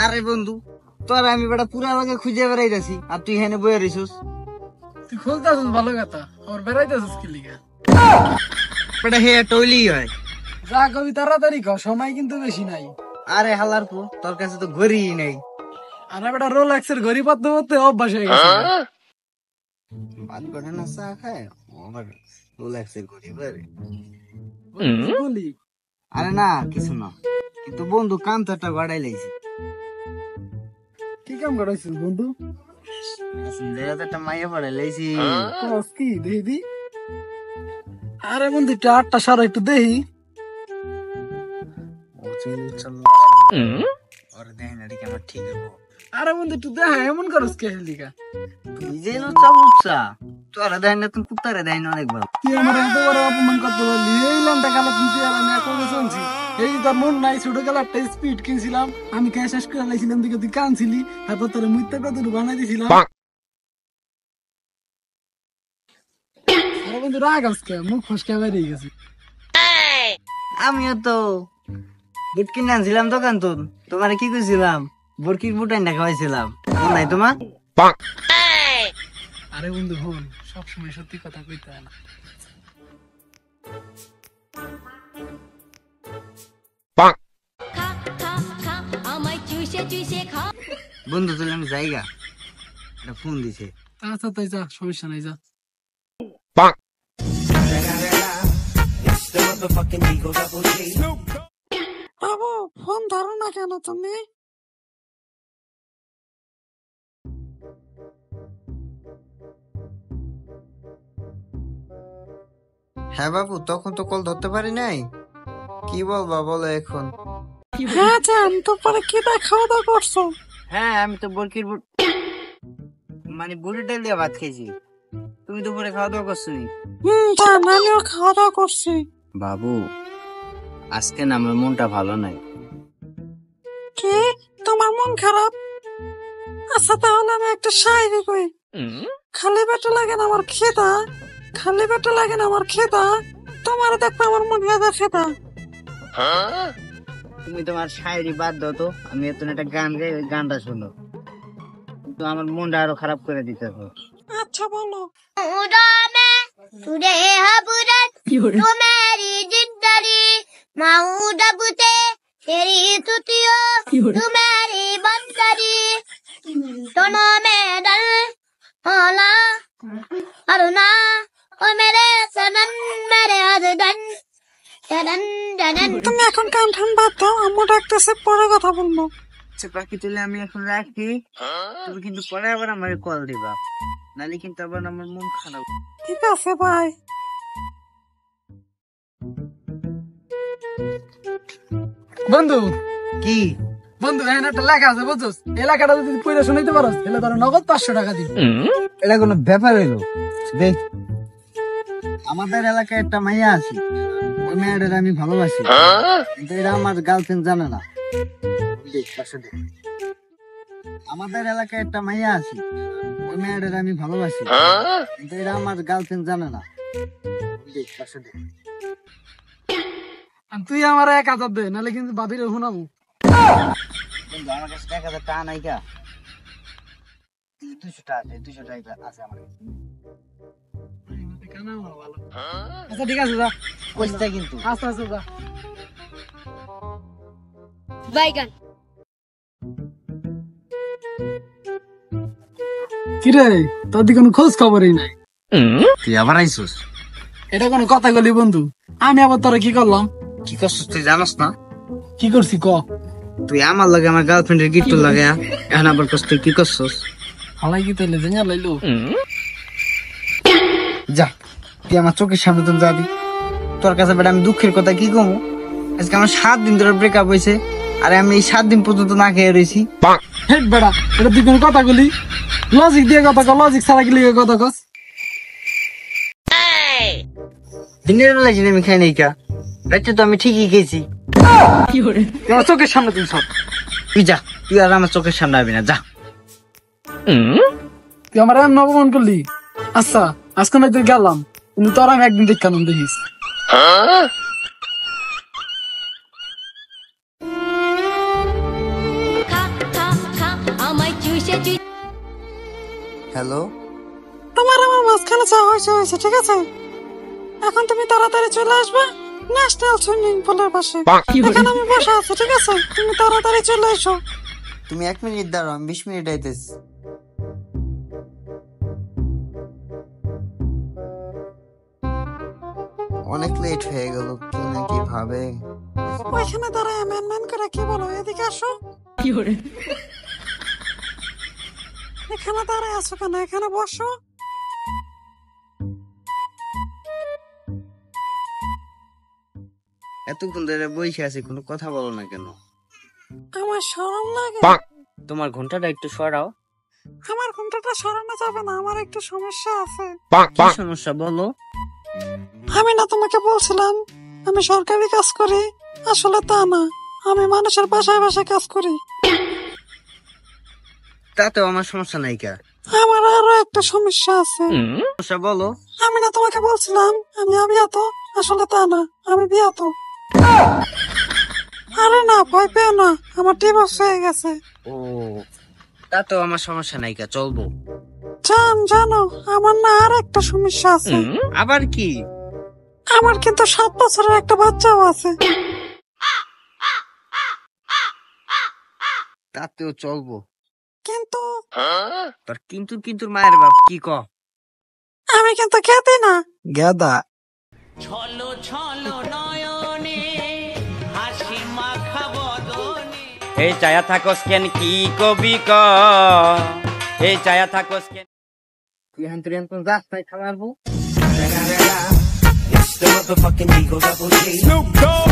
আরে বন্ধু তোর আমি বেটা পুরা লাগে খুঁজে বেড়াইতেছি আর তুই এখানে বয়ে রইছিস। তুই খুলতাছিস ভালো কথা, আমার বেড়াইতেছিস কি লিগা? বেটা হে টইলি হয়। যা কবি তাড়াতাড়ি কর, সময় কিন্তু বেশি নাই। আরে হালার পো, তোর কাছে তো ঘড়ি নেই। আরে বেটা রোলেক্সের ঘড়ি পাততে পাততে অভ্যাস হয়ে গেছে। বাদ করে না চা খায় আমার রোলেক্সের ঘড়ি বারে। বলি আরে না কিছু না, কিন্তু বন্ধু কাম তো একটা বাড়াই লাইছি। কি কাম করাইছিস বন্ধু? একটা মাইয়া বাড়াই লাইছি। কস কি দেখি? আরে বন্ধু একটু আটটা সারা একটু দেখি। ওরে দেখেন এদিকে আমার ঠিক হবো। আরে বন্ধু একটু দেখা, এমন করস কে লিগা? তুই যে লুচ্চা লুচ্চা, তোরা দেখেন না তুমি কুত্তারে দেয় না অনেকবার। তুই আমার এত বড় অপমান করতে পারলি? এই ল্যান্ডটা কালা তুই আর আমি এখন শুনছি। এই তোর মন নাই, ছোট কালারটা স্পিড কিনছিলাম আমি, ক্যাশ শেষ করে লাইছিলাম দিকে তুই কানছিলি, তারপর তোর মুইতে কত বানাই দিছিলাম। আরে বন্ধু রাগ আজকে, মুখ ফসকে বেরিয়ে গেছে। আমিও তো বুট কিনে আনছিলাম দোকান তো, তোমার কি কইছিলাম বরকির বুট আইনা খাওয়াইছিলাম, মনে নাই তোমার? আরে বন্ধু হন, সবসময় সত্যি কথা কইতে হয় না। বন্ধু চলে আমি জায়গা একটা ফোন দিছে। আচ্ছা তাই যা, সমস্যা নাই যা। বাবু ফোন ধরো না কেন তুমি? হ্যাঁ বাবু, তখন তো কল ধরতে পারি নাই, কি বলবা বলো এখন? হ্যাঁ জান, তো পরে কি খাওয়া দাওয়া করছো? হ্যাঁ আমি তো বরকির বুট মানে বুটের ডাল দিয়ে ভাত খেয়েছি। তুমি দুপুরে খাওয়া দাওয়া করছো নি? জান আমিও খাওয়া দাওয়া করছি। বাবু আজকে না আমার মনটা ভালো নাই। কি তোমার মন খারাপ? আচ্ছা তাহলে আমি একটা শায়রি কই। খালি পেটে লাগে না আমার খেদা, খালি পেটে লাগে না আমার খেদা, তোমার দেখো আমার মন গাদা খেদা। তুমি তোমার শায়রি বাদ দাও তো, আমি এত একটা গান গাই, ওই গানটা শোনো, কিন্তু আমার মনটা আরো খারাপ করে দিতে হবে। আচ্ছা বলো। তুমি এখন কান ঠান বাদ দাও, আম্মু ডাকতেছে, পরে কথা বলবো। আচ্ছা বাকি তাহলে আমি এখন রাখি, তুমি কিন্তু পরে আবার আমার কল দিবা, নালে কিন্তু আবার আমার মন খারাপ। ঠিক আছে ভাই। বন্ধু কি বন্ধু এখানে একটা লেখা আছে বুঝছস, এলাকাটা যদি পড়ে শোনাইতে পারস তাহলে ধরো নগদ 500 টাকা দিবি। এটা কোনো ব্যাপার হইলো? দেখ আমাদের এলাকায় একটা মাইয়া আছে, ওই মেয়েটার আমি ভালোবাসি, কিন্তু এটা আমার গার্লফ্রেন্ড জানে না। দেখ পাশে দেখ, আমাদের এলাকায় একটা মাইয়া আছে, ওই মেয়েটার আমি ভালোবাসি, কিন্তু এটা আমার গার্লফ্রেন্ড জানে না। দেখ পাশে দেখ। তুই আমার 1000 দে, নাহলে কিন্তু বাবিরে শোনাবো। বন্ধু আমার কাছে 1000 টাকা নাই গা, 200 টাকা আছে, 200 টাকা আছে আমার কাছে। আচ্ছা ঠিক আছে যা, পয়সা কিন্তু আচ্ছা আচ্ছা যা। বাইগান কিরে তোর দিকে কোনো খোঁজ খবরই নাই, তুই আবার আইসুস? এটা কোনো কথা বলি বন্ধু? আমি আবার তোরা কি করলাম? কি করছিস তুই জানোস না? কি করছি ক? তুই আমার লাগে আমার গার্লফ্রেন্ডের গিফট লাগে, এখন আবার তুই কি করছিস? হালাই কি তাইলে জানা লাইলো? যা তুই আমার চোখের সামনে তুমি যাবি, তোর কাছে বেটা আমি দুঃখের কথা কি কমু? আজকে আমার 7 দিন ধরে ব্রেকআপ হয়েছে, আরে আমি এই 7 দিন পর্যন্ত না খেয়ে রয়েছি। হেট বেড়া, এটা তুই কোন কথা বলি? লজিক দিয়ে কথা কর, লজিক ছাড়া গেলে কথা কস। দিনের বেলা জিনিস আমি খাই নাই কা, রাতে তো আমি ঠিকই খেয়েছি। আমার চোখের সামনে তুই সব, তুই যা, তুই আর আমার চোখের সামনে আসবি না, যা। তুই আমার এমন অপমান করলি। আচ্ছা আজকে না তুই গেলাম, কিন্তু তোর আমি একদিন দেখালাম, দেখিস। খা খা হ্যালো, তোমার আমার মাঝখানে যা হয়েছে হয়েছে, ঠিক আছে? এখন তুমি তাড়াতাড়ি চলে আসবে ন্যাশনাল সুইমিং পুলের পাশে। এখানে আমি বসে আছি, ঠিক আছে? তুমি তাড়াতাড়ি চলে এসো। তুমি 1 মিনিট দাঁড়াও, আমি 20 মিনিট আইতেছি। অনেক লেট হয়ে গেল, কি না কি ভাবে। ওইখানে দাঁড়ায় ম্যান করে কি বলো? এদিকে আসো। এখানে দাঁড়ায় আছো কেন? এখানে বসো। এতক্ষণ ধরে বসে আছি, কোনো কথা বলো না কেন? আমার শরম লাগে। তোমার ঘন্টাটা একটু সরাও। আমার ঘুমটাটা সরানো যাবে না, আমার একটু সমস্যা আছে। কি সমস্যা বলো? আমি না তোমাকে বলছিলাম আমি সরকারি কাজ করি? আসলে তা না, আমি মানুষের বাসায় বাসায় কাজ করি। তাতেও আমার সমস্যা নাই কা। আমার আরো একটা সমস্যা আছে। সমস্যা বলো। আমি না তোমাকে বলছিলাম আমি অবিবাহিত? আসলে তা না, আমি বিয়াত। আরে না, ভয় পেও না, আমার ডিভোর্স হয়ে গেছে। ও, তাতেও আমার সমস্যা নাই কা, চলবো। জানো আমার না আর একটা সমস্যা আছে। আবার কি? আমার কিন্তু 7 বছরের একটা বাচ্চাও আছে। তাতেও চলবো। কিন্তু তোর কিন্তু কিন্তু মায়ের বাপ কি ক? আমি কিন্তু খেতে না। গাদা। ছলো ছলো নয়নে হাসি মাখা বদনে এই চায়া থাকোস কেন কি কবি ক এই চায়া থাকোস কেন তুই হান তুই কোন রাস্তায় খাওয়াবো? It's the motherfucking Eagle Double G. Snoop Dogg.